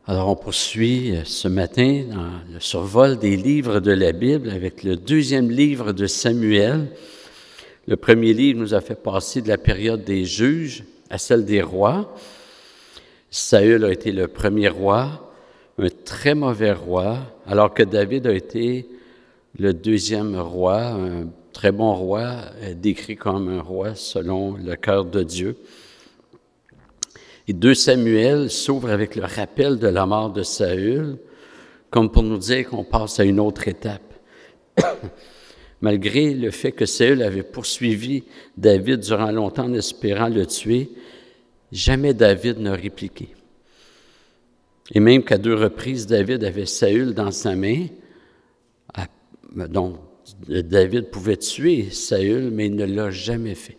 Alors, on poursuit ce matin dans le survol des livres de la Bible avec le deuxième livre de Samuel. Le premier livre nous a fait passer de la période des juges à celle des rois. Saül a été le premier roi, un très mauvais roi, alors que David a été le deuxième roi, un très bon roi, décrit comme un roi selon le cœur de Dieu. Et 2 Samuel s'ouvre avec le rappel de la mort de Saül, comme pour nous dire qu'on passe à une autre étape. Malgré le fait que Saül avait poursuivi David durant longtemps en espérant le tuer, jamais David n'a répliqué. Et même qu'à 2 reprises, David avait Saül dans sa main, donc David pouvait tuer Saül, mais il ne l'a jamais fait.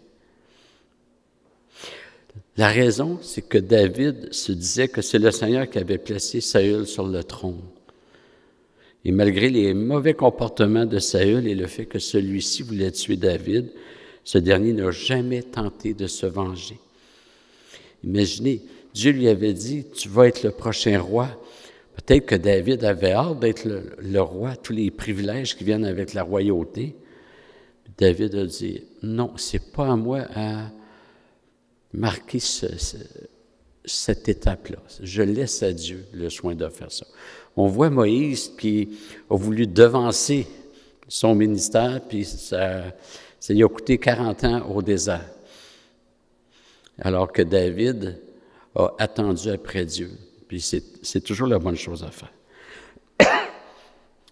La raison, c'est que David se disait que c'est le Seigneur qui avait placé Saül sur le trône. Et malgré les mauvais comportements de Saül et le fait que celui-ci voulait tuer David, ce dernier n'a jamais tenté de se venger. Imaginez, Dieu lui avait dit, « Tu vas être le prochain roi ». Peut-être que David avait hâte d'être le roi, tous les privilèges qui viennent avec la royauté. David a dit, « Non, c'est pas à moi à marquer cette étape-là. Je laisse à Dieu le soin de faire ça. » On voit Moïse qui a voulu devancer son ministère, puis ça lui a coûté 40 ans au désert. Alors que David a attendu après Dieu. Puis c'est toujours la bonne chose à faire.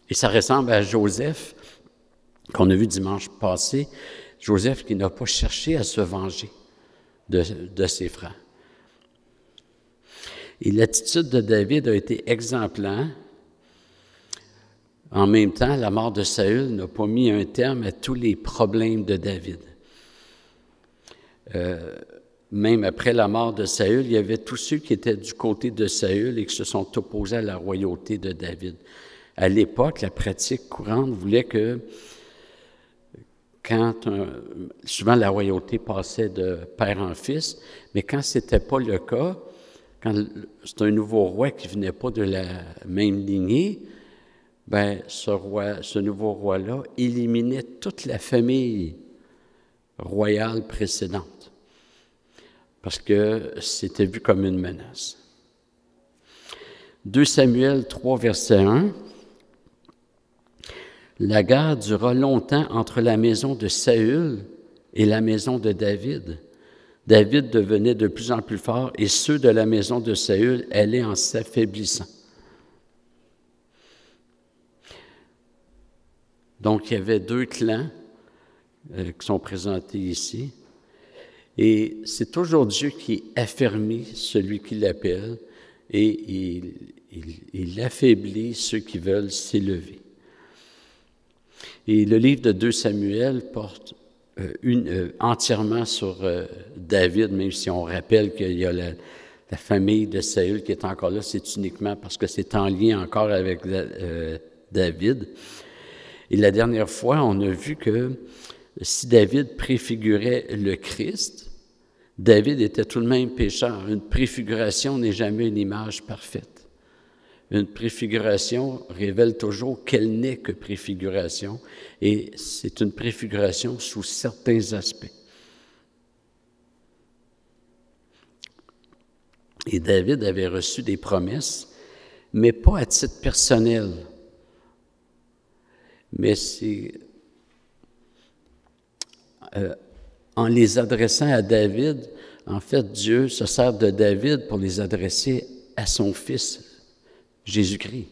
Et ça ressemble à Joseph, qu'on a vu dimanche passé. Joseph qui n'a pas cherché à se venger de ses frères. Et l'attitude de David a été exemplaire. En même temps, la mort de Saül n'a pas mis un terme à tous les problèmes de David. Même après la mort de Saül, il y avait tous ceux qui étaient du côté de Saül et qui se sont opposés à la royauté de David. À l'époque, la pratique courante voulait que souvent la royauté passait de père en fils, mais quand ce n'était pas le cas, quand c'est un nouveau roi qui ne venait pas de la même lignée, bien, ce nouveau roi-là éliminait toute la famille royale précédente, parce que c'était vu comme une menace. 2 Samuel 3, verset 1. La guerre dura longtemps entre la maison de Saül et la maison de David. David devenait de plus en plus fort et ceux de la maison de Saül allaient en s'affaiblissant. Donc, il y avait 2 clans qui sont présentés ici. Et c'est toujours Dieu qui affermit celui qui l'appelle et il affaiblit ceux qui veulent s'élever. Et le livre de 2 Samuel porte entièrement sur David, même si on rappelle qu'il y a la famille de Saül qui est encore là, c'est uniquement parce que c'est en lien encore avec David. Et la dernière fois, on a vu que si David préfigurait le Christ, David était tout de même pécheur. Une préfiguration n'est jamais une image parfaite. Une préfiguration révèle toujours qu'elle n'est que préfiguration, et c'est une préfiguration sous certains aspects. Et David avait reçu des promesses, mais pas à titre personnel. Mais c'est en les adressant à David, en fait, Dieu se sert de David pour les adresser à son fils, Jésus-Christ.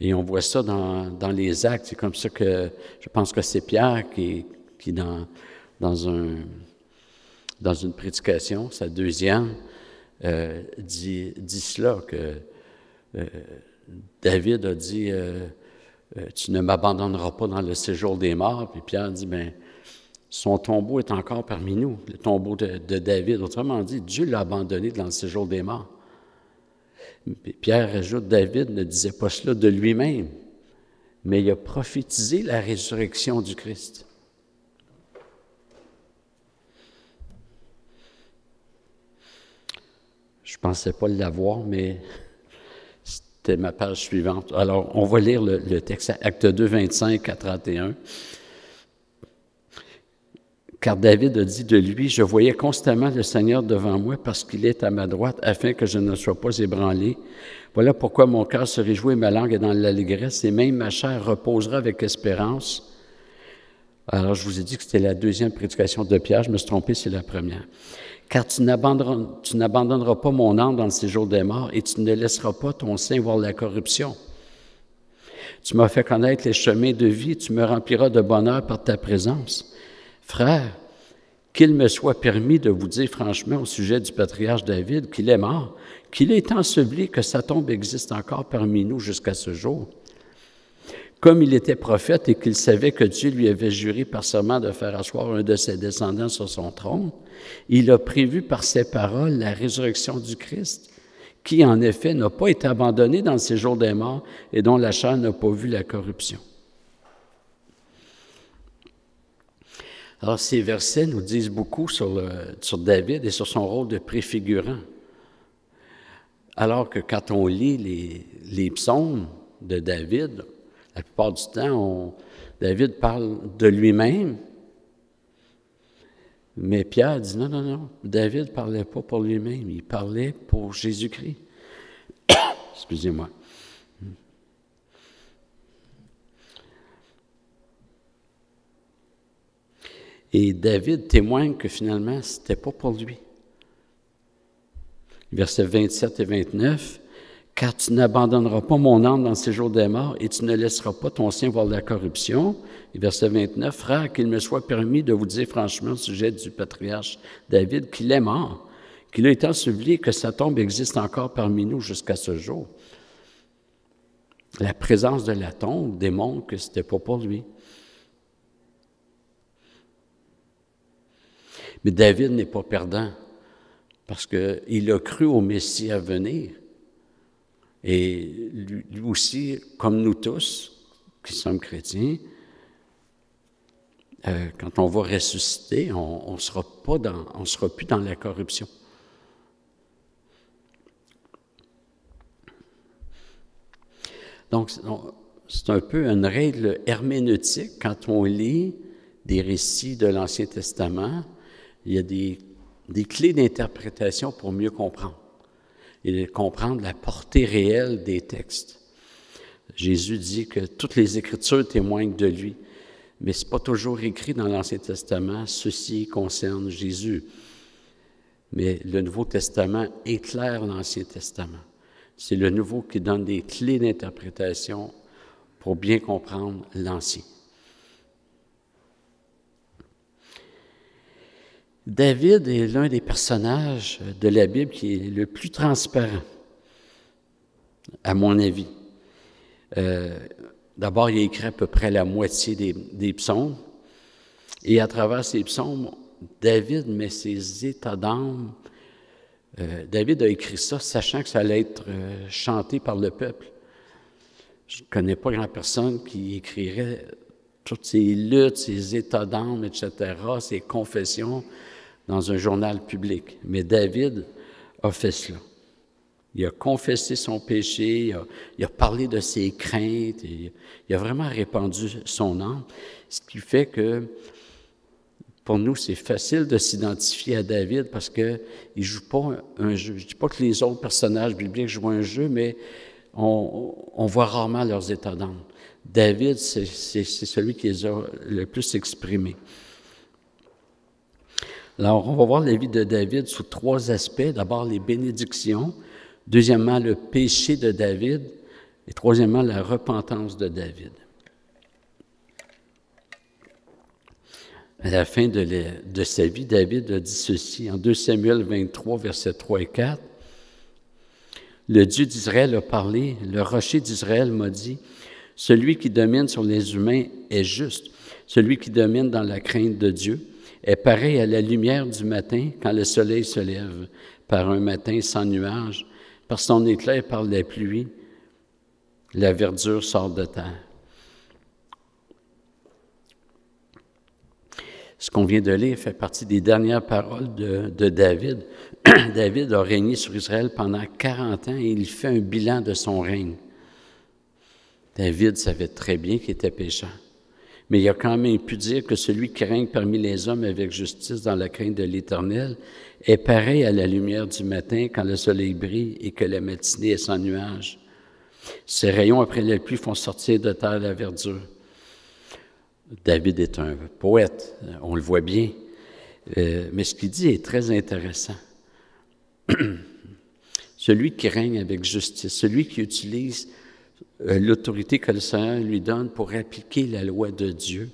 Et on voit ça dans les actes. C'est comme ça que je pense que c'est Pierre qui dans une prédication, sa deuxième, dit cela, que David a dit tu ne m'abandonneras pas dans le séjour des morts. Puis Pierre dit, bien, son tombeau est encore parmi nous, le tombeau de David. Autrement dit, Dieu l'a abandonné dans le séjour des morts. Pierre ajoute, David ne disait pas cela de lui-même, mais il a prophétisé la résurrection du Christ. Je ne pensais pas l'avoir, mais C'était ma page suivante. Alors, on va lire le texte, Acte 2, 25 à 31. Car David a dit de lui, « Je voyais constamment le Seigneur devant moi parce qu'il est à ma droite, afin que je ne sois pas ébranlé. Voilà pourquoi mon cœur se réjouit et ma langue est dans l'allégresse, et même ma chair reposera avec espérance. » Alors, je vous ai dit que c'était la deuxième prédication de Pierre, je me suis trompé, c'est la première. « Car tu n'abandonneras pas mon âme dans le séjour des morts, et tu ne laisseras pas ton sein voir la corruption. Tu m'as fait connaître les chemins de vie, tu me rempliras de bonheur par ta présence. » Frères, qu'il me soit permis de vous dire franchement au sujet du patriarche David qu'il est mort, qu'il est enseveli, que sa tombe existe encore parmi nous jusqu'à ce jour. Comme il était prophète et qu'il savait que Dieu lui avait juré par serment de faire asseoir un de ses descendants sur son trône, il a prévu par ses paroles la résurrection du Christ, qui en effet n'a pas été abandonné dans le séjour des morts et dont la chair n'a pas vu la corruption. Alors, ces versets nous disent beaucoup sur David et sur son rôle de préfigurant. Alors que quand on lit les psaumes de David, la plupart du temps, David parle de lui-même, mais Pierre dit non, David ne parlait pas pour lui-même, il parlait pour Jésus-Christ. Excusez-moi. Et David témoigne que finalement, ce n'était pas pour lui. Versets 27 et 29, « Car tu n'abandonneras pas mon âme dans le séjour des morts et tu ne laisseras pas ton sein voir la corruption. » Et verset 29, « Frère, qu'il me soit permis de vous dire franchement au sujet du patriarche David qu'il est mort, qu'il a été enseveli et que sa tombe existe encore parmi nous jusqu'à ce jour. » La présence de la tombe démontre que ce n'était pas pour lui. Mais David n'est pas perdant parce qu'il a cru au Messie à venir. Et lui aussi, comme nous tous qui sommes chrétiens, quand on va ressusciter, on ne sera plus dans la corruption. Donc, c'est un peu une règle herméneutique quand on lit des récits de l'Ancien Testament. Il y a des clés d'interprétation pour mieux comprendre et comprendre la portée réelle des textes. Jésus dit que toutes les Écritures témoignent de lui, mais ce n'est pas toujours écrit dans l'Ancien Testament, ceci concerne Jésus. Mais le Nouveau Testament éclaire l'Ancien Testament. C'est le Nouveau qui donne des clés d'interprétation pour bien comprendre l'Ancien. David est l'un des personnages de la Bible qui est le plus transparent, à mon avis. D'abord, il a écrit à peu près la moitié des psaumes, et à travers ces psaumes, David met ses états d'âme. David a écrit ça, sachant que ça allait être chanté par le peuple. Je ne connais pas grand personne qui écrirait toutes ses luttes, ses états d'âme, etc., ses confessions, dans un journal public. Mais David a fait cela. Il a confessé son péché, il a parlé de ses craintes, il a vraiment répandu son âme, ce qui fait que, pour nous, c'est facile de s'identifier à David parce qu'il ne joue pas un jeu. Je ne dis pas que les autres personnages bibliques jouent un jeu, mais on voit rarement leurs états d'âme. David, c'est celui qui les a le plus exprimés. Alors, on va voir la vie de David sous 3 aspects. D'abord, les bénédictions. Deuxièmement, le péché de David. Et troisièmement, la repentance de David. À la fin de sa vie, David a dit ceci, en 2 Samuel 23, versets 3 et 4. « Le Dieu d'Israël a parlé, le rocher d'Israël m'a dit, « Celui qui domine sur les humains est juste, celui qui domine dans la crainte de Dieu est pareil à la lumière du matin quand le soleil se lève, par un matin sans nuages, par son éclair et par la pluie, la verdure sort de terre. » Ce qu'on vient de lire fait partie des dernières paroles de David. David a régné sur Israël pendant 40 ans et il fait un bilan de son règne. David savait très bien qu'il était pécheur, mais il a quand même pu dire que celui qui règne parmi les hommes avec justice dans la crainte de l'Éternel est pareil à la lumière du matin quand le soleil brille et que la matinée est sans nuage. Ses rayons après la pluie font sortir de terre la verdure. David est un poète, on le voit bien, mais ce qu'il dit est très intéressant. Celui qui règne avec justice, celui qui utilise l'autorité que le Seigneur lui donne pour appliquer la loi de Dieu,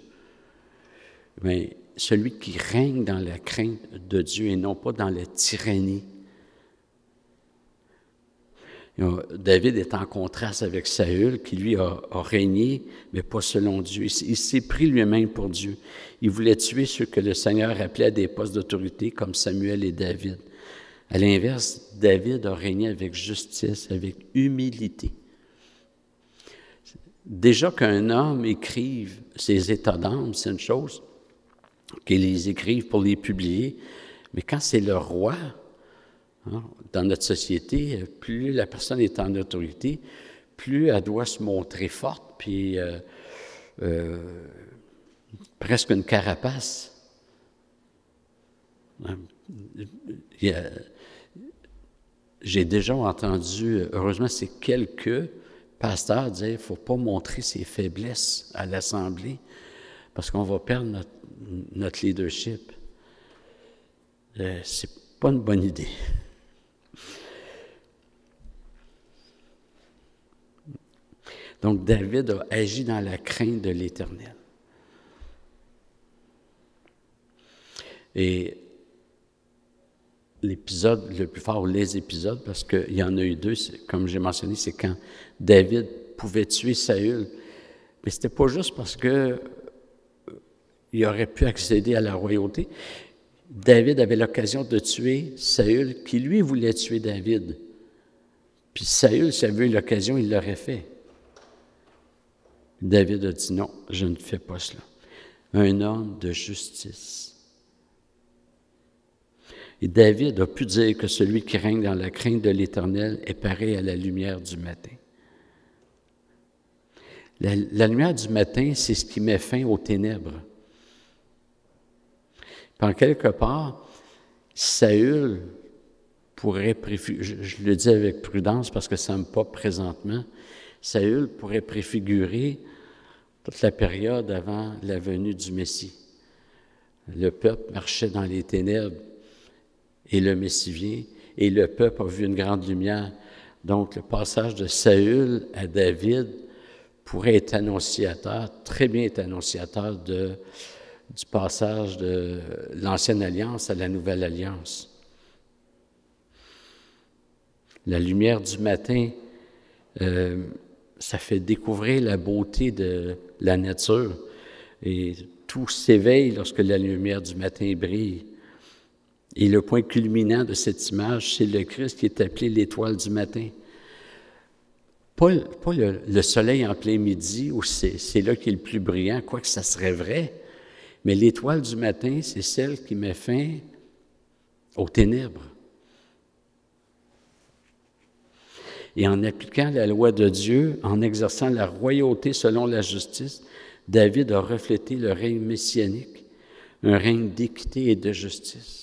mais celui qui règne dans la crainte de Dieu et non pas dans la tyrannie. David est en contraste avec Saül, qui lui a régné, mais pas selon Dieu. Il s'est pris lui-même pour Dieu. Il voulait tuer ceux que le Seigneur appelait à des postes d'autorité, comme Samuel et David. À l'inverse, David a régné avec justice, avec humilité. Déjà qu'un homme écrive ses états d'âme, c'est une chose, qu'il les écrive pour les publier, mais quand c'est le roi, dans notre société, plus la personne est en autorité, plus elle doit se montrer forte, puis presque une carapace. J'ai déjà entendu, heureusement, c'est quelques pasteurs dire qu'il ne faut pas montrer ses faiblesses à l'Assemblée parce qu'on va perdre notre leadership. C'est pas une bonne idée. Donc, David a agi dans la crainte de l'Éternel. Et l'épisode le plus fort, ou les épisodes, parce qu'il y en a eu deux, comme j'ai mentionné, c'est quand David pouvait tuer Saül. Mais c'était pas juste parce qu'il aurait pu accéder à la royauté. David avait l'occasion de tuer Saül, qui lui voulait tuer David. Puis Saül, s'il avait eu l'occasion, il l'aurait fait. David a dit non, je ne fais pas cela. Un homme de justice. Et David a pu dire que celui qui règne dans la crainte de l'Éternel est pareil à la lumière du matin. La lumière du matin, c'est ce qui met fin aux ténèbres. Puis en quelque part, Saül pourrait préfigurer, je le dis avec prudence parce que ça ne me pas présentement, Saül pourrait préfigurer toute la période avant la venue du Messie. Le peuple marchait dans les ténèbres et le Messie vient, et le peuple a vu une grande lumière. Donc, le passage de Saül à David pourrait être annonciateur, très bien être annonciateur du passage de l'Ancienne Alliance à la Nouvelle Alliance. La lumière du matin, ça fait découvrir la beauté de la nature et tout s'éveille lorsque la lumière du matin brille. Et le point culminant de cette image, c'est le Christ qui est appelé l'étoile du matin. Pas le soleil en plein midi, où c'est là qu'il est le plus brillant, quoique ça serait vrai, mais l'étoile du matin, c'est celle qui met fin aux ténèbres. Et en appliquant la loi de Dieu, en exerçant la royauté selon la justice, David a reflété le règne messianique, un règne d'équité et de justice.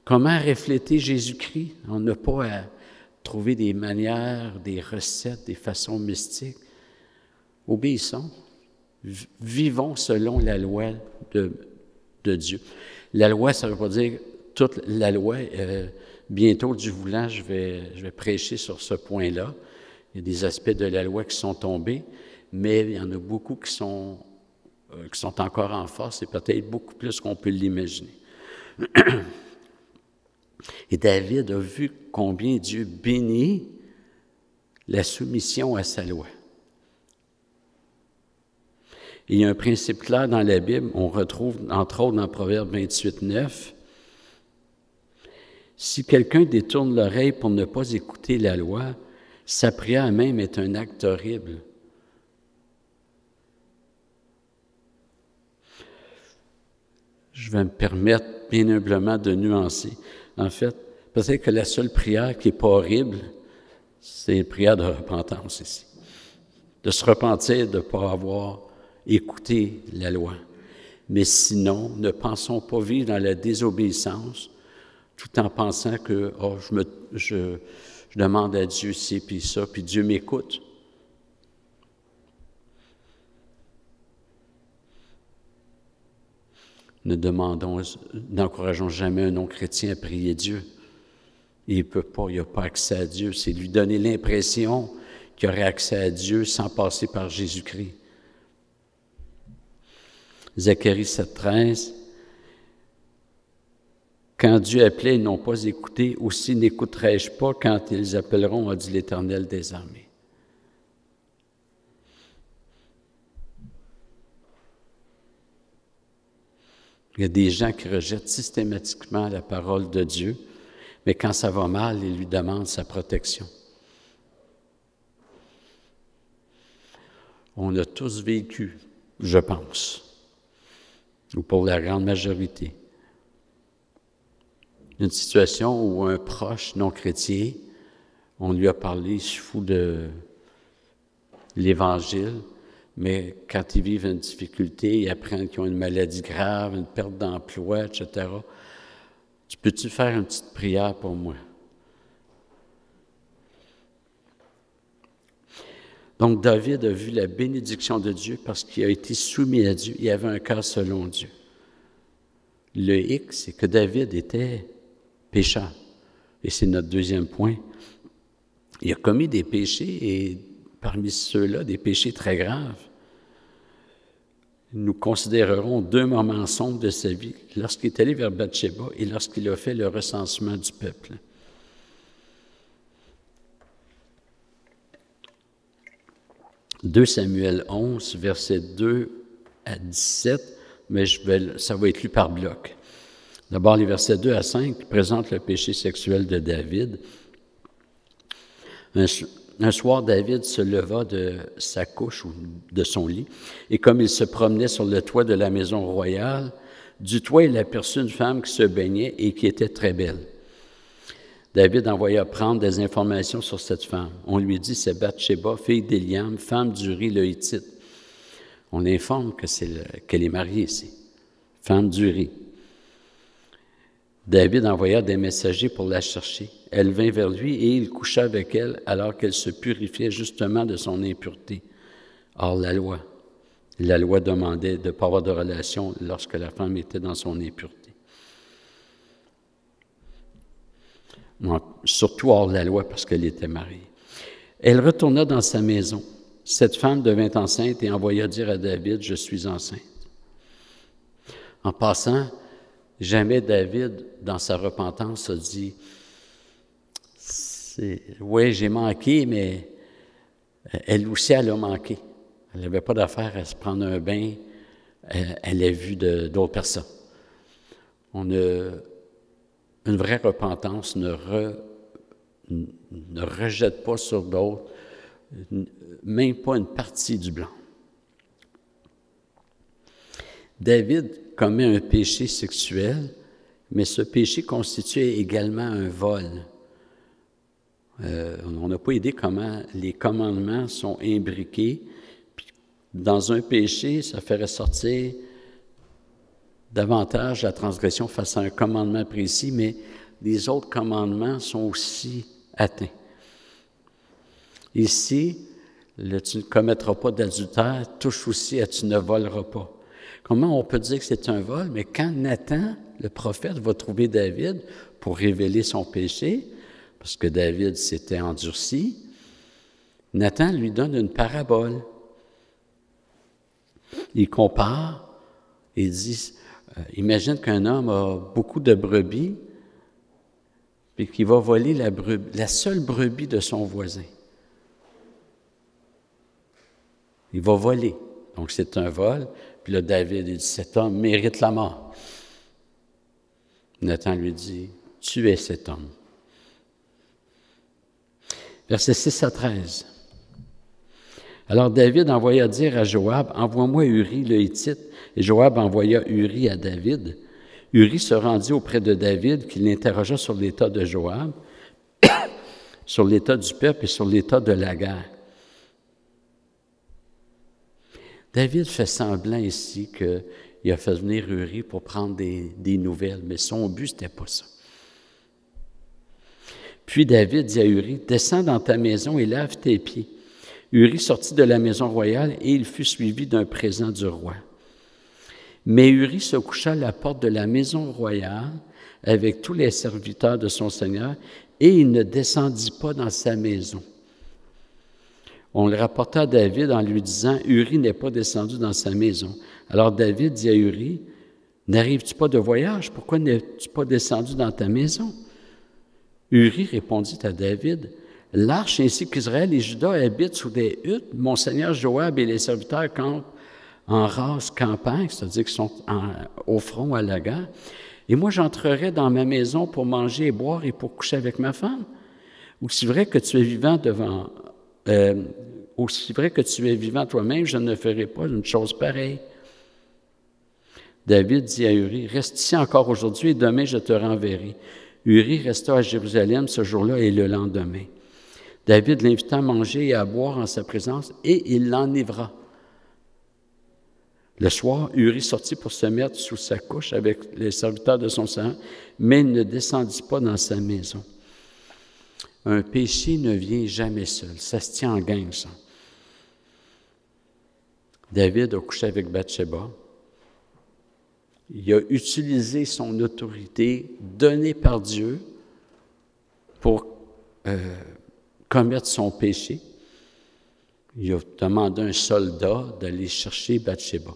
Comment refléter Jésus-Christ? On n'a pas à trouver des manières, des recettes, des façons mystiques. Obéissons. Vivons selon la loi de Dieu. La loi, ça ne veut pas dire toute la loi. Bientôt, Dieu voulant, je vais prêcher sur ce point-là. Il y a des aspects de la loi qui sont tombés, mais il y en a beaucoup qui sont encore en force et peut-être beaucoup plus qu'on peut l'imaginer. Et David a vu combien Dieu bénit la soumission à sa loi. Et il y a un principe clair dans la Bible, on retrouve entre autres dans Proverbe 28, 9. Si quelqu'un détourne l'oreille pour ne pas écouter la loi, sa prière même est un acte horrible. je vais me permettre bien humblement de nuancer. En fait, peut-être que la seule prière qui n'est pas horrible, c'est une prière de repentance ici. De se repentir de ne pas avoir écouté la loi. Mais sinon, ne pensons pas vivre dans la désobéissance tout en pensant que je demande à Dieu ci puis ça, puis Dieu m'écoute. N'encourageons jamais un non-chrétien à prier Dieu. Il ne peut pas, il n'a pas accès à Dieu. C'est lui donner l'impression qu'il aurait accès à Dieu sans passer par Jésus-Christ. Zacharie 7,13. Quand Dieu appelait, ils n'ont pas écouté, aussi n'écouterai-je pas quand ils appelleront, a dit l'Éternel des armées. Il y a des gens qui rejettent systématiquement la parole de Dieu, mais quand ça va mal, ils lui demandent sa protection. On a tous vécu, je pense, ou pour la grande majorité, une situation où un proche non-chrétien, on lui a parlé, il se fout de l'Évangile, mais quand ils vivent une difficulté, ils apprennent qu'ils ont une maladie grave, une perte d'emploi, etc. Tu peux-tu faire une petite prière pour moi? Donc, David a vu la bénédiction de Dieu parce qu'il a été soumis à Dieu. Il avait un cœur selon Dieu. Le hic, c'est que David était pécheur. Et c'est notre deuxième point. Il a commis des péchés et parmi ceux-là, des péchés très graves. Nous considérerons 2 moments sombres de sa vie, lorsqu'il est allé vers Bathsheba et lorsqu'il a fait le recensement du peuple. « 2 Samuel 11, versets 2 à 17, mais ça va être lu par bloc. D'abord, les versets 2 à 5 qui présentent le péché sexuel de David. Un soir, David se leva de sa couche ou de son lit, et comme il se promenait sur le toit de la maison royale, du toit, il aperçut une femme qui se baignait et qui était très belle. David envoya prendre des informations sur cette femme. On lui dit, c'est Bathsheba, fille d'Éliam, femme d'Uri le Hittite. On informe qu'elle est mariée ici, femme d'Uri. David envoya des messagers pour la chercher. Elle vint vers lui et il coucha avec elle alors qu'elle se purifiait justement de son impureté. Or, la loi demandait de ne pas avoir de relation lorsque la femme était dans son impureté. Surtout hors la loi parce qu'elle était mariée. Elle retourna dans sa maison. Cette femme devint enceinte et envoya dire à David, « Je suis enceinte. » En passant, jamais David, dans sa repentance, a dit « Oui, j'ai manqué, mais elle aussi, elle a manqué. Elle n'avait pas d'affaire à se prendre un bain. Elle a vu d'autres personnes. » Une vraie repentance ne rejette pas sur d'autres, même pas une partie du blanc. David commet un péché sexuel, mais ce péché constituait également un vol. On n'a pas idée comment les commandements sont imbriqués. Puis, dans un péché, ça fait ressortir davantage la transgression face à un commandement précis, mais les autres commandements sont aussi atteints. Ici, le « tu ne commettras pas d'adultère » touche aussi à « tu ne voleras pas ». Comment on peut dire que c'est un vol? Mais quand Nathan, le prophète, va trouver David pour révéler son péché, parce que David s'était endurci, Nathan lui donne une parabole. Il compare, il dit, imagine qu'un homme a beaucoup de brebis, puis qu'il va voler la seule brebis de son voisin. Il va voler. Donc, c'est un vol. Puis là, David, il dit, cet homme mérite la mort. Nathan lui dit, tuez cet homme. Versets 6 à 13. Alors David envoya dire à Joab, envoie-moi Uri le Hittite. Et Joab envoya Uri à David. Uri se rendit auprès de David, qui l'interrogea sur l'état de Joab, sur l'état du peuple et sur l'état de la guerre. David fait semblant ici qu'il a fait venir Uri pour prendre des nouvelles, mais son but, ce n'était pas ça. Puis David dit à Uri, « Descends dans ta maison et lave tes pieds. » Uri sortit de la maison royale et il fut suivi d'un présent du roi. Mais Uri se coucha à la porte de la maison royale avec tous les serviteurs de son Seigneur et il ne descendit pas dans sa maison. On le rapporta à David en lui disant, « Uri n'est pas descendu dans sa maison. » Alors David dit à Uri, « N'arrives-tu pas de voyage? Pourquoi n'es-tu pas descendu dans ta maison? » Uri répondit à David, « L'arche ainsi qu'Israël et Juda habitent sous des huttes. Mon seigneur Joab et les serviteurs campent en rase campagne, c'est-à-dire qu'ils sont au front à la guerre. Et moi, j'entrerai dans ma maison pour manger et boire et pour coucher avec ma femme. Aussi vrai que tu es vivant aussi vrai que tu es vivant toi-même, je ne ferai pas une chose pareille. » David dit à Uri, « Reste ici encore aujourd'hui et demain je te renverrai. » Uri resta à Jérusalem ce jour-là et le lendemain. David l'invita à manger et à boire en sa présence et il l'enivra. Le soir, Uri sortit pour se mettre sous sa couche avec les serviteurs de son Seigneur, mais il ne descendit pas dans sa maison. Un péché ne vient jamais seul, ça se tient en gang, ça. David a couché avec Bathsheba. Il a utilisé son autorité donnée par Dieu pour commettre son péché. Il a demandé à un soldat d'aller chercher Bathsheba.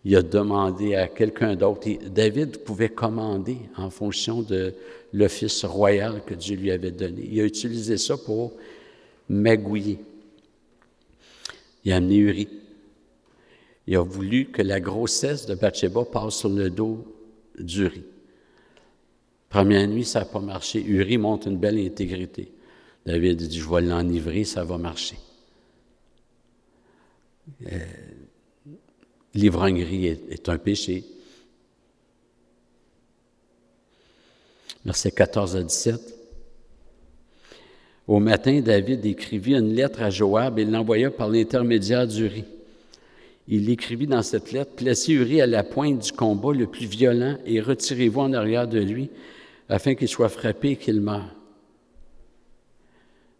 Il a demandé à quelqu'un d'autre. David pouvait commander en fonction de l'office royal que Dieu lui avait donné. Il a utilisé ça pour magouiller. Il a amené Uri. Il a voulu que la grossesse de Bathsheba passe sur le dos d'Uri. Première nuit, ça n'a pas marché. Uri montre une belle intégrité. David dit, je vais l'enivrer, ça va marcher. L'ivrognerie est un péché. Versets 14 à 17. Au matin, David écrivit une lettre à Joab et l'envoya par l'intermédiaire d'Uri. Il écrivit dans cette lettre, « Placez Uri à la pointe du combat le plus violent et retirez-vous en arrière de lui, afin qu'il soit frappé et qu'il meure. »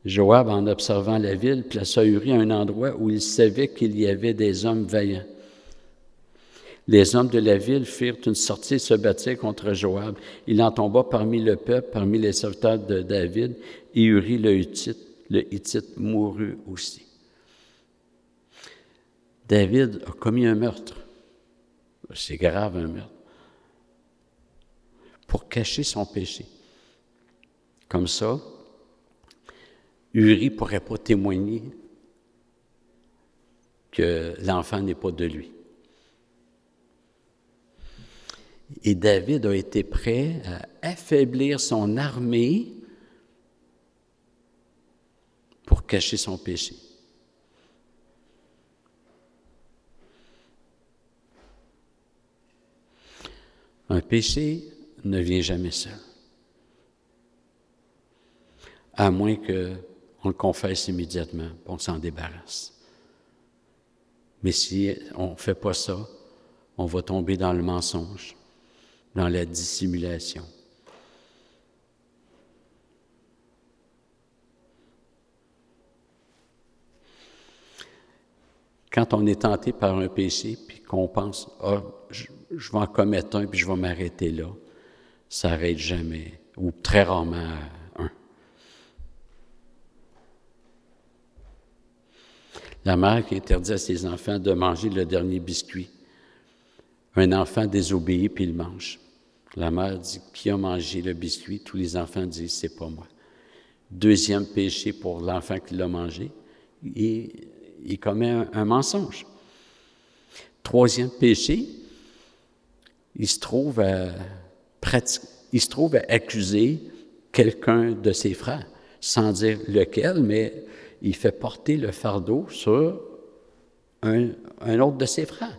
Joab, en observant la ville, plaça Uri à un endroit où il savait qu'il y avait des hommes vaillants. Les hommes de la ville firent une sortie et se battirent contre Joab. Il en tomba parmi le peuple, parmi les serviteurs de David, et Uri le Hittite mourut aussi. David a commis un meurtre. C'est grave, un meurtre. Pour cacher son péché. Comme ça, Uri ne pourrait pas témoigner que l'enfant n'est pas de lui. Et David a été prêt à affaiblir son armée pour cacher son péché. Un péché ne vient jamais seul, à moins qu'on le confesse immédiatement, qu'on s'en débarrasse. Mais si on ne fait pas ça, on va tomber dans le mensonge, dans la dissimulation. Quand on est tenté par un péché, puis qu'on pense « Ah, je vais en commettre un, puis je vais m'arrêter là », ça n'arrête jamais, ou très rarement un. La mère qui interdit à ses enfants de manger le dernier biscuit. Un enfant désobéit, puis il mange. La mère dit « Qui a mangé le biscuit? » Tous les enfants disent « C'est pas moi. » Deuxième péché pour l'enfant qui l'a mangé, il commet un mensonge. Troisième péché, il se trouve à accuser quelqu'un de ses frères, sans dire lequel, mais il fait porter le fardeau sur un autre de ses frères.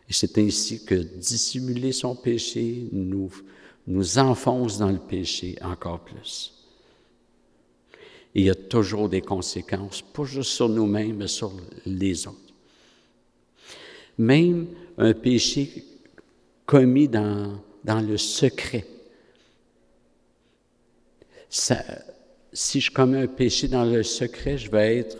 Et c'est ainsi que dissimuler son péché nous enfonce dans le péché encore plus. Et il y a toujours des conséquences, pas juste sur nous-mêmes, mais sur les autres. Même un péché commis dans le secret. Si je commets un péché dans le secret, je vais être...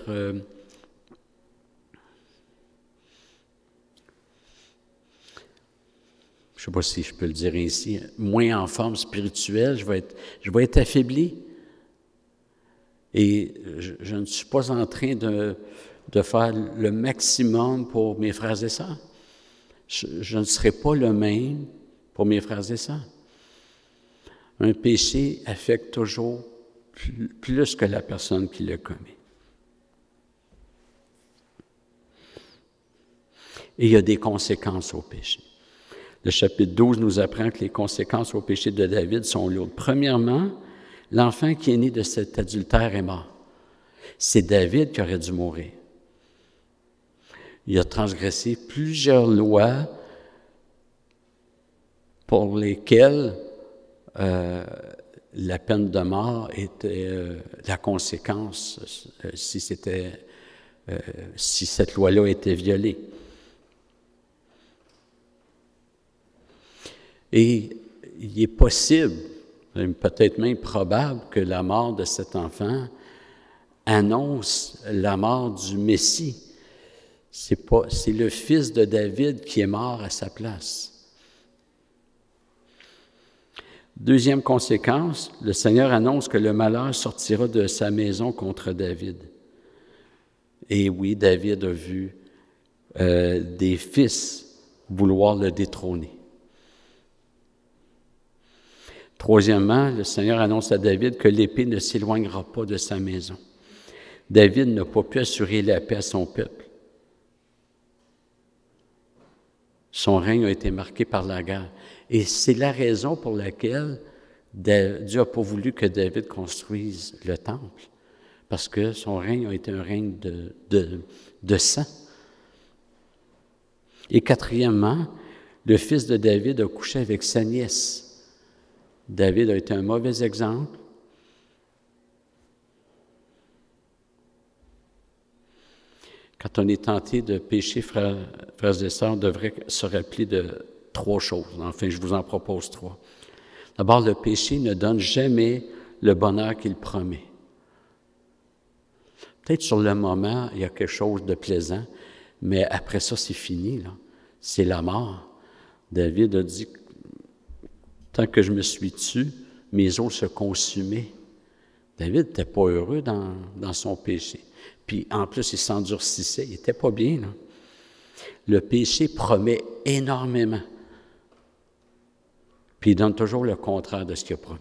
je ne sais pas si je peux le dire ainsi, moins en forme spirituelle, je vais être affaibli. Et je ne suis pas en train de faire le maximum pour mes frères et sœurs. Je ne serai pas le même pour mes frères et sœurs. Un péché affecte toujours plus que la personne qui le commet. Et il y a des conséquences au péché. Le chapitre 12 nous apprend que les conséquences au péché de David sont lourdes. Premièrement, l'enfant qui est né de cet adultère est mort. C'est David qui aurait dû mourir. Il a transgressé plusieurs lois pour lesquelles la peine de mort était la conséquence si cette loi-là était violée. Et il est possible, peut-être même probable, que la mort de cet enfant annonce la mort du Messie. C'est le fils de David qui est mort à sa place. Deuxième conséquence, le Seigneur annonce que le malheur sortira de sa maison contre David. Et oui, David a vu des fils vouloir le détrôner. Troisièmement, le Seigneur annonce à David que l'épée ne s'éloignera pas de sa maison. David n'a pas pu assurer la paix à son peuple. Son règne a été marqué par la guerre. Et c'est la raison pour laquelle Dieu n'a pas voulu que David construise le temple, parce que son règne a été un règne de sang. Et quatrièmement, le fils de David a couché avec sa nièce. David a été un mauvais exemple. Quand on est tenté de pécher, frères et sœurs, on devrait se rappeler de 3 choses. Enfin, je vous en propose 3. D'abord, le péché ne donne jamais le bonheur qu'il promet. Peut-être sur le moment, il y a quelque chose de plaisant, mais après ça, c'est fini, là. C'est la mort. David a dit, tant que je me suis tué, mes os se consumaient. David n'était pas heureux dans son péché. Puis, en plus, il s'endurcissait. Il n'était pas bien, là. Le péché promet énormément. Puis, il donne toujours le contraire de ce qu'il a promis.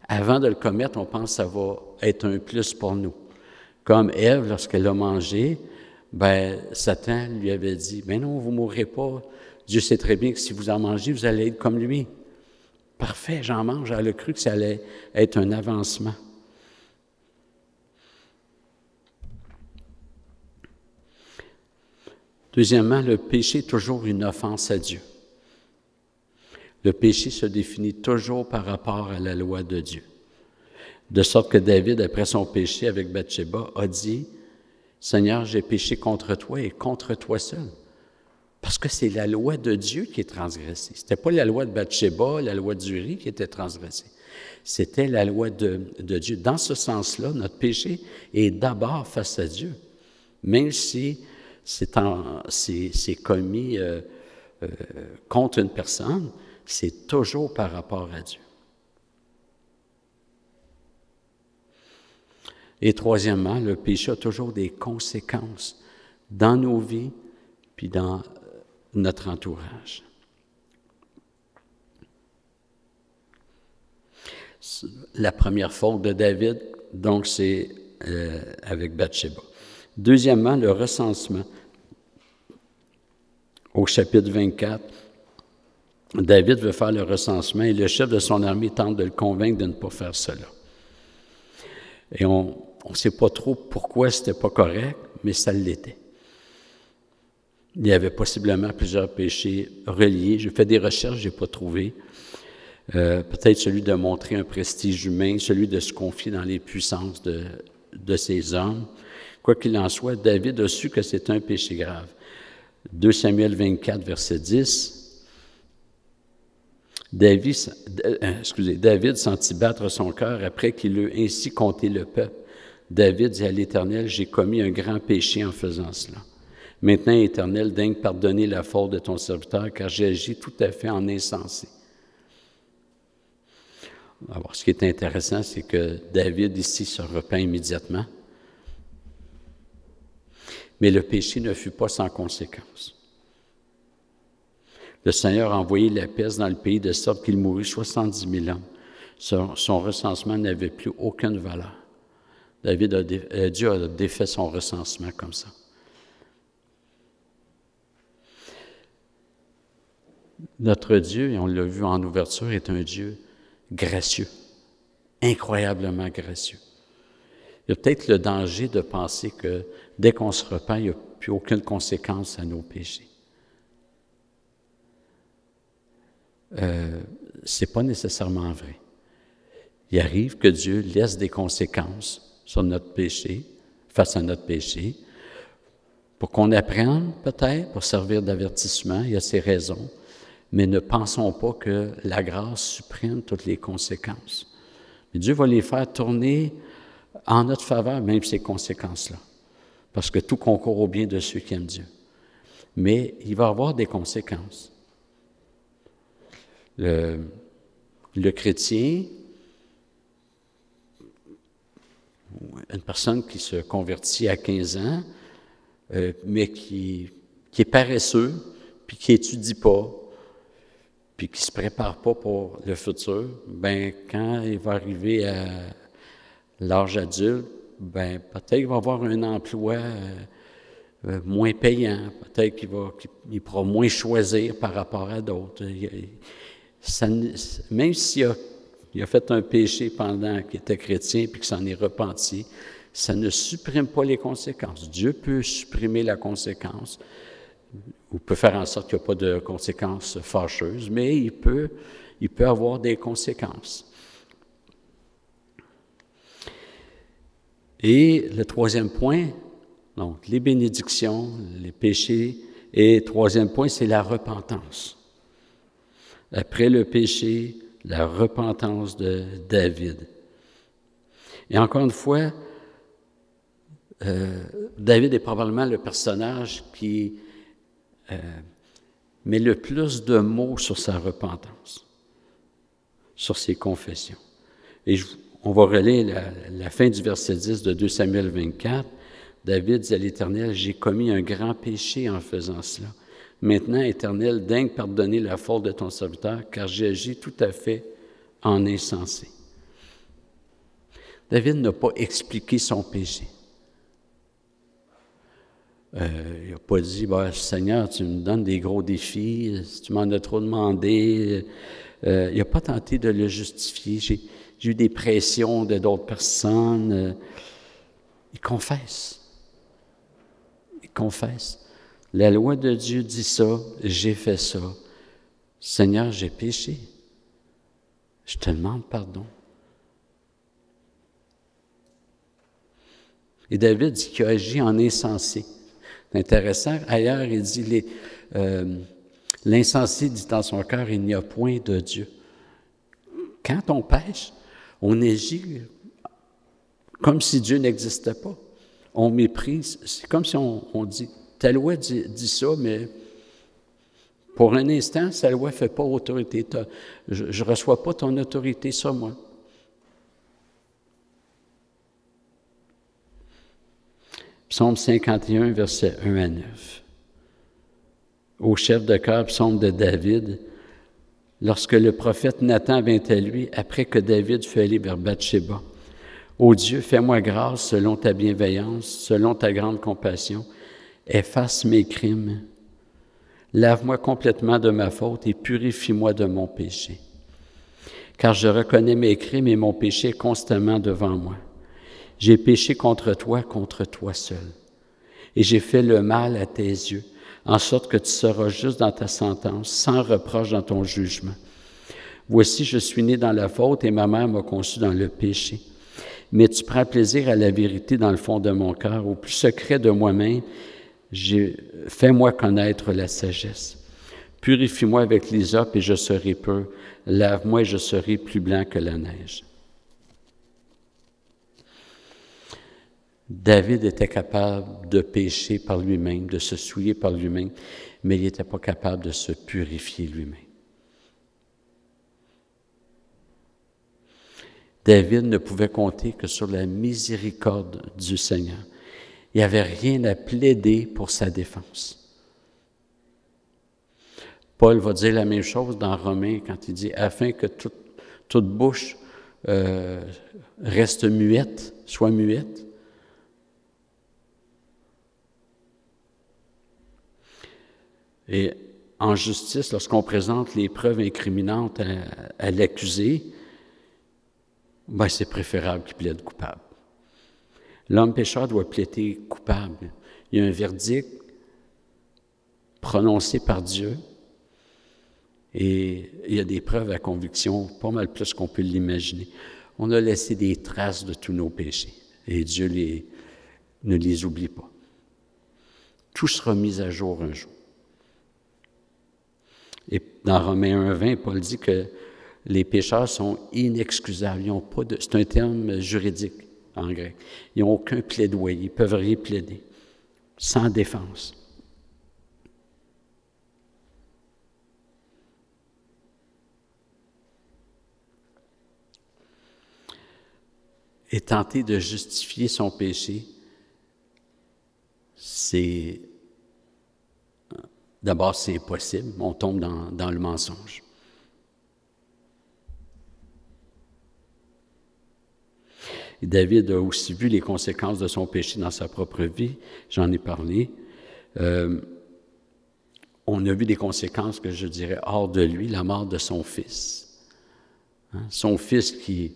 Avant de le commettre, on pense que ça va être un plus pour nous. Comme Ève, lorsqu'elle a mangé, Satan lui avait dit, « Mais non, vous ne mourrez pas. Dieu sait très bien que si vous en mangez, vous allez être comme lui. » Parfait, j'en mange. Elle a cru que ça allait être un avancement. Deuxièmement, le péché est toujours une offense à Dieu. Le péché se définit toujours par rapport à la loi de Dieu. De sorte que David, après son péché avec Bathsheba, a dit, « Seigneur, j'ai péché contre toi et contre toi seul. » Parce que c'est la loi de Dieu qui est transgressée. Ce n'était pas la loi de Bathsheba, la loi d'Uri qui était transgressée. C'était la loi de Dieu. Dans ce sens-là, notre péché est d'abord face à Dieu. Même si c'est commis contre une personne, c'est toujours par rapport à Dieu. Et troisièmement, le péché a toujours des conséquences dans nos vies puis dans notre entourage. La première faute de David, donc, c'est avec Bathsheba. Deuxièmement, le recensement. Au chapitre 24, David veut faire le recensement et le chef de son armée tente de le convaincre de ne pas faire cela. Et on ne sait pas trop pourquoi c'était pas correct, mais ça l'était. Il y avait possiblement plusieurs péchés reliés. J'ai fait des recherches, je n'ai pas trouvé. Peut-être celui de montrer un prestige humain, celui de se confier dans les puissances de ces hommes. Quoi qu'il en soit, David a su que c'est un péché grave. 2 Samuel 24, verset 10. David sentit battre son cœur après qu'il eut ainsi compté le peuple. David dit à l'Éternel, « J'ai commis un grand péché en faisant cela. Maintenant, Éternel, daigne pardonner la faute de ton serviteur, car j'ai agi tout à fait en insensé. » Alors, ce qui est intéressant, c'est que David, ici, se repent immédiatement. Mais le péché ne fut pas sans conséquence. Le Seigneur a envoyé la peste dans le pays de sorte qu'il mourut 70 000 hommes. Son recensement n'avait plus aucune valeur. Dieu a défait son recensement comme ça. Notre Dieu, et on l'a vu en ouverture, est un Dieu gracieux, incroyablement gracieux. Il y a peut-être le danger de penser que dès qu'on se repent, il n'y a plus aucune conséquence à nos péchés. C'est pas nécessairement vrai. Il arrive que Dieu laisse des conséquences sur notre péché, face à notre péché, pour qu'on apprenne peut-être, pour servir d'avertissement, il y a ses raisons, mais ne pensons pas que la grâce supprime toutes les conséquences. Mais Dieu va les faire tourner en notre faveur, même ces conséquences-là, parce que tout concourt au bien de ceux qui aiment Dieu. Mais il va y avoir des conséquences. Le chrétien, une personne qui se convertit à 15 ans, mais qui est paresseux, puis qui n'étudie pas, puis qui ne se prépare pas pour le futur, bien, quand il va arriver à l'âge adulte, bien, peut-être qu'il va avoir un emploi moins payant, peut-être qu'il pourra moins choisir par rapport à d'autres. Même s'il a fait un péché pendant qu'il était chrétien puis qu'il s'en est repenti, ça ne supprime pas les conséquences. Dieu peut supprimer la conséquence ou peut faire en sorte qu'il n'y a pas de conséquences fâcheuses, mais il peut avoir des conséquences. Et le troisième point, donc les bénédictions, les péchés, et troisième point, c'est la repentance. Après le péché, la repentance de David. Et encore une fois, David est probablement le personnage qui met le plus de mots sur sa repentance, sur ses confessions. Et on va relire la fin du verset 10 de 2 Samuel 24. David dit à l'Éternel, « J'ai commis un grand péché en faisant cela. Maintenant, Éternel, daigne pardonner la faute de ton serviteur, car j'ai agi tout à fait en insensé. » David n'a pas expliqué son péché. Il n'a pas dit, « Seigneur, tu me donnes des gros défis, tu m'en as trop demandé. » Il n'a pas tenté de le justifier. J'ai eu des pressions de d'autres personnes. Il confesse. Il confesse. La loi de Dieu dit ça, j'ai fait ça. Seigneur, j'ai péché. Je te demande pardon. Et David dit qu'il a agi en insensé. C'est intéressant. Ailleurs, il dit, l'insensé dit dans son cœur, il n'y a point de Dieu. Quand on pêche, on agit comme si Dieu n'existait pas. On méprise. C'est comme si on dit, ta loi dit ça, mais pour un instant, sa loi ne fait pas autorité. Je ne reçois pas ton autorité sur moi. Psaume 51, versets 1 à 9. Au chef de chœur, psaume de David, lorsque le prophète Nathan vint à lui, après que David fut allé vers Bathsheba. Ô Dieu, fais-moi grâce selon ta bienveillance, selon ta grande compassion. Efface mes crimes. Lave-moi complètement de ma faute et purifie-moi de mon péché. Car je reconnais mes crimes et mon péché constamment devant moi. J'ai péché contre toi seul. Et j'ai fait le mal à tes yeux, en sorte que tu seras juste dans ta sentence, sans reproche dans ton jugement. Voici, je suis né dans la faute et ma mère m'a conçu dans le péché. Mais tu prends plaisir à la vérité dans le fond de mon cœur, au plus secret de moi-même, fais-moi connaître la sagesse. Purifie-moi avec l'hysope et je serai pur. Lave-moi et je serai plus blanc que la neige. David était capable de pécher par lui-même, de se souiller par lui-même, mais il n'était pas capable de se purifier lui-même. David ne pouvait compter que sur la miséricorde du Seigneur. Il n'y avait rien à plaider pour sa défense. Paul va dire la même chose dans Romains quand il dit « afin que toute bouche reste muette, soit muette ». Et en justice, lorsqu'on présente les preuves incriminantes à l'accusé, ben c'est préférable qu'il plaide coupable. L'homme pécheur doit plaider coupable. Il y a un verdict prononcé par Dieu et il y a des preuves à conviction, pas mal plus qu'on peut l'imaginer. On a laissé des traces de tous nos péchés et Dieu ne les oublie pas. Tout sera mis à jour un jour. Et dans Romains 1,20, Paul dit que les pécheurs sont inexcusables. Ils n'ont pas de, c'est un terme juridique en grec. Ils n'ont aucun plaidoyer. Ils ne peuvent rien plaider. Sans défense. Et tenter de justifier son péché, d'abord, c'est impossible. On tombe dans le mensonge. Et David a aussi vu les conséquences de son péché dans sa propre vie. J'en ai parlé. On a vu des conséquences que je dirais hors de lui, la mort de son fils. Hein? Son fils qui,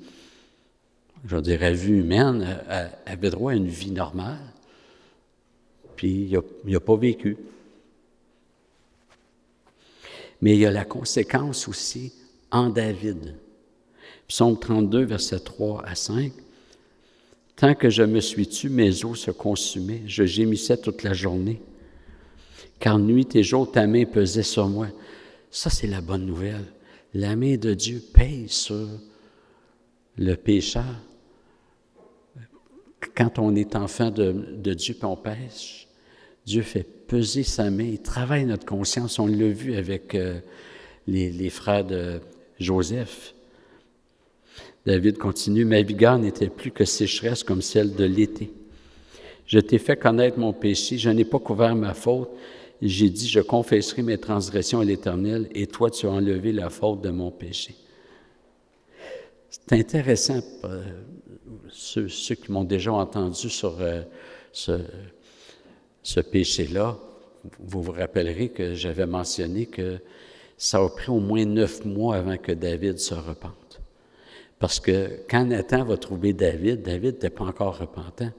je dirais, à vue humaine, avait droit à une vie normale. Puis il n'a pas vécu. Mais il y a la conséquence aussi en David. Psaume 32, versets 3 à 5. « Tant que je me suis tu, mes os se consumaient, je gémissais toute la journée. Car nuit et jour, ta main pesait sur moi. » Ça, c'est la bonne nouvelle. La main de Dieu pèse sur le pécheur. Quand on est enfant de Dieu et on pêche, Dieu fait peser sa main, il travaille notre conscience. On l'a vu avec les frères de Joseph. David continue, « Ma vigueur n'était plus que sécheresse comme celle de l'été. Je t'ai fait connaître mon péché, je n'ai pas couvert ma faute. J'ai dit, je confesserai mes transgressions à l'Éternel, et toi, tu as enlevé la faute de mon péché. » C'est intéressant, ceux qui m'ont déjà entendu sur ce péché-là, vous vous rappellerez que j'avais mentionné que ça a pris au moins 9 mois avant que David se repente. Parce que quand Nathan va trouver David n'était pas encore repentant.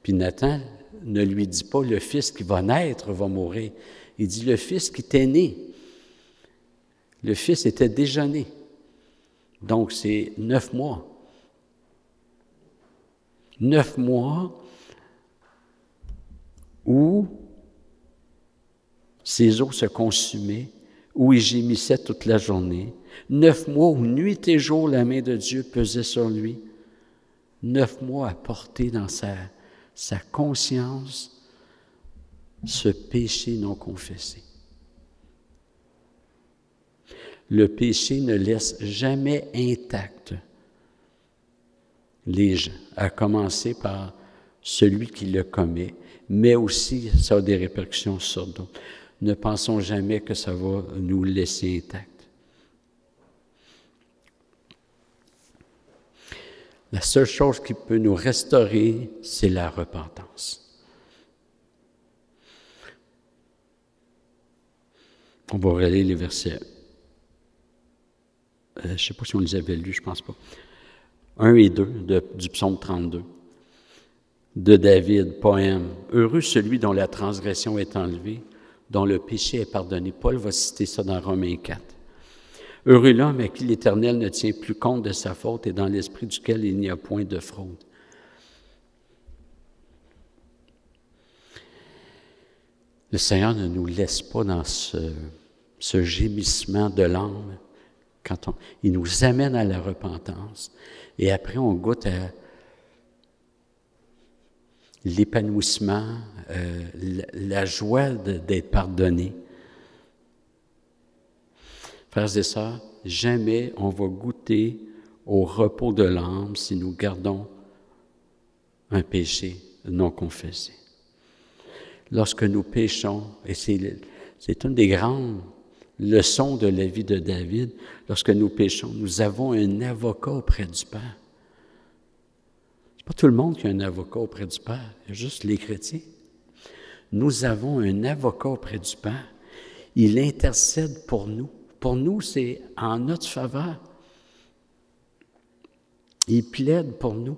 Puis Nathan ne lui dit pas « le fils qui va naître va mourir ». Il dit « le fils qui t'est né ». Le fils était déjà né. Donc, c'est 9 mois. 9 mois où ses os se consumaient, où il gémissait toute la journée. 9 mois où nuit et jour la main de Dieu pesait sur lui. 9 mois à porter dans sa conscience ce péché non confessé. Le péché ne laisse jamais intact les gens, à commencer par celui qui le commet, mais aussi ça a des répercussions sur d'autres. Ne pensons jamais que ça va nous laisser intacts. La seule chose qui peut nous restaurer, c'est la repentance. On va relire les versets. Je ne sais pas si on les avait lus, je ne pense pas. 1 et 2 du psaume 32. De David, poème. « Heureux celui dont la transgression est enlevée, dont le péché est pardonné. Paul va citer ça dans Romains 4. Heureux l'homme à qui l'Éternel ne tient plus compte de sa faute et dans l'esprit duquel il n'y a point de fraude. Le Seigneur ne nous laisse pas dans ce gémissement de l'âme quand il nous amène à la repentance. Et après, on goûte à l'épanouissement, la joie d'être pardonné. Frères et sœurs, jamais on va goûter au repos de l'âme si nous gardons un péché non confessé. Lorsque nous péchons, et c'est une des grandes leçons de la vie de David, lorsque nous péchons, nous avons un avocat auprès du Père. C'est pas tout le monde qui a un avocat auprès du Père, il y a juste les chrétiens. Nous avons un avocat auprès du Père. Il intercède pour nous. Pour nous, c'est en notre faveur. Il plaide pour nous.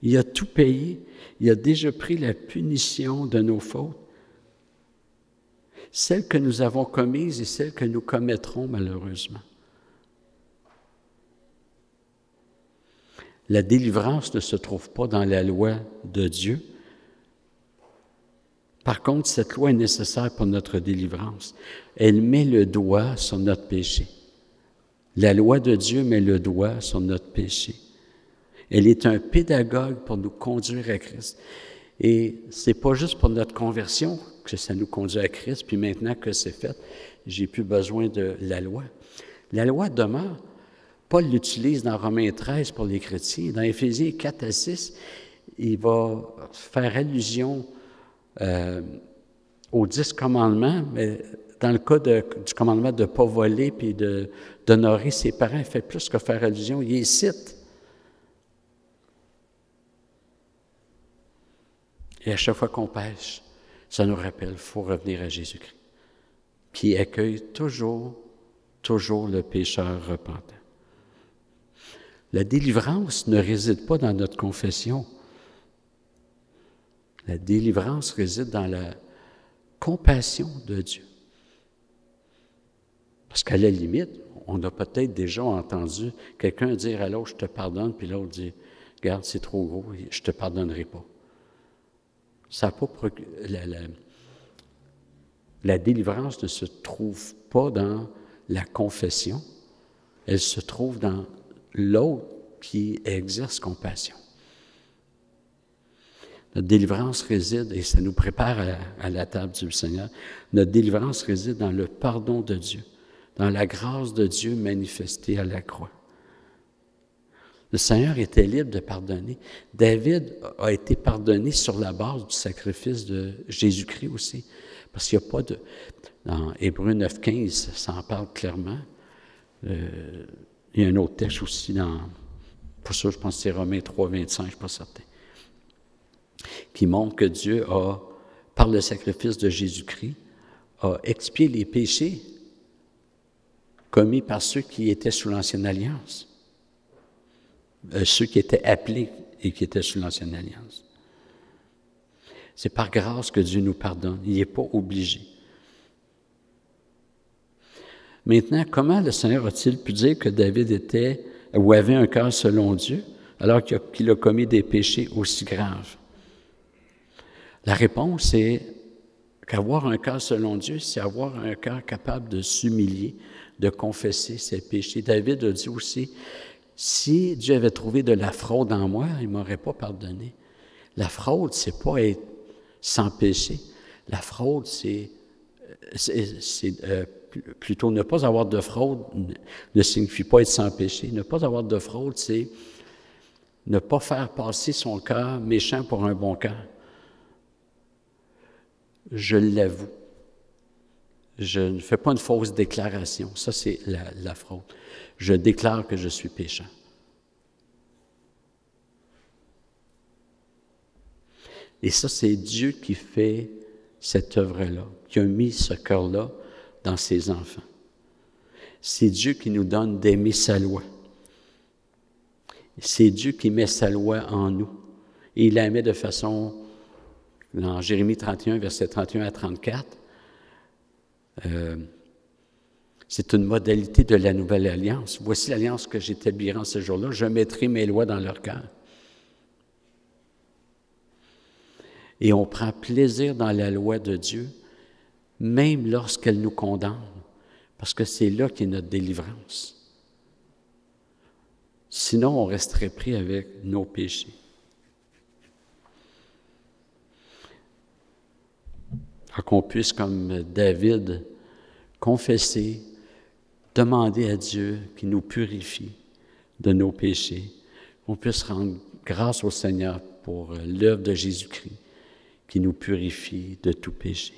Il a tout payé. Il a déjà pris la punition de nos fautes. Celles que nous avons commises et celles que nous commettrons malheureusement. La délivrance ne se trouve pas dans la loi de Dieu. Par contre, cette loi est nécessaire pour notre délivrance. Elle met le doigt sur notre péché. La loi de Dieu met le doigt sur notre péché. Elle est un pédagogue pour nous conduire à Christ. Et c'est pas juste pour notre conversion que ça nous conduit à Christ, puis maintenant que c'est fait, j'ai plus besoin de la loi. La loi demeure. Paul l'utilise dans Romains 13 pour les chrétiens. Dans Éphésiens 4 à 6, il va faire allusion aux 10 commandements, mais dans le cas du commandement de ne pas voler puis d'honorer ses parents, il fait plus que faire allusion, il les cite. Et à chaque fois qu'on pêche, ça nous rappelle, il faut revenir à Jésus-Christ, qui accueille toujours le pécheur repentant. La délivrance ne réside pas dans notre confession. La délivrance réside dans la compassion de Dieu. Parce qu'à la limite, on a peut-être déjà entendu quelqu'un dire à l'autre « je te pardonne », puis l'autre dit « regarde, c'est trop gros, je ne te pardonnerai pas ». Ça n'a pas la délivrance ne se trouve pas dans la confession, elle se trouve dans l'autre qui exerce compassion. Notre délivrance réside, et ça nous prépare à la table du Seigneur, notre délivrance réside dans le pardon de Dieu, dans la grâce de Dieu manifestée à la croix. Le Seigneur était libre de pardonner. David a été pardonné sur la base du sacrifice de Jésus-Christ aussi. Parce qu'il n'y a pas de... Dans Hébreux 9,15, ça en parle clairement. Il y a un autre texte aussi pour ça, je pense que c'est Romains 3,25, je ne suis pas certain, qui montre que Dieu a, par le sacrifice de Jésus-Christ, a expié les péchés commis par ceux qui étaient sous l'Ancienne Alliance. Ceux qui étaient appelés et qui étaient sous l'Ancienne Alliance. C'est par grâce que Dieu nous pardonne. Il n'est pas obligé. Maintenant, comment le Seigneur a-t-il pu dire que David était ou avait un cœur selon Dieu alors qu'il a commis des péchés aussi graves? La réponse est qu'avoir un cœur selon Dieu, c'est avoir un cœur capable de s'humilier, de confesser ses péchés. David a dit aussi, si Dieu avait trouvé de la fraude en moi, il ne m'aurait pas pardonné. La fraude, c'est pas être sans péché. La fraude, c'est plutôt ne pas avoir de fraude ne signifie pas être sans péché. Ne pas avoir de fraude, c'est ne pas faire passer son cœur méchant pour un bon cœur. Je l'avoue. Je ne fais pas une fausse déclaration. Ça, c'est la fraude. Je déclare que je suis pécheur. Et ça, c'est Dieu qui fait cette œuvre-là, qui a mis ce cœur-là dans ses enfants. C'est Dieu qui nous donne d'aimer sa loi. C'est Dieu qui met sa loi en nous. Et il la met de façon Dans Jérémie 31, versets 31 à 34, c'est une modalité de la nouvelle alliance. Voici l'alliance que j'établirai en ce jour-là. Je mettrai mes lois dans leur cœur. Et on prend plaisir dans la loi de Dieu, même lorsqu'elle nous condamne, parce que c'est là qu'est notre délivrance. Sinon, on resterait pris avec nos péchés. Qu'on puisse, comme David, confesser, demander à Dieu qu'il nous purifie de nos péchés, qu'on puisse rendre grâce au Seigneur pour l'œuvre de Jésus-Christ qui nous purifie de tout péché.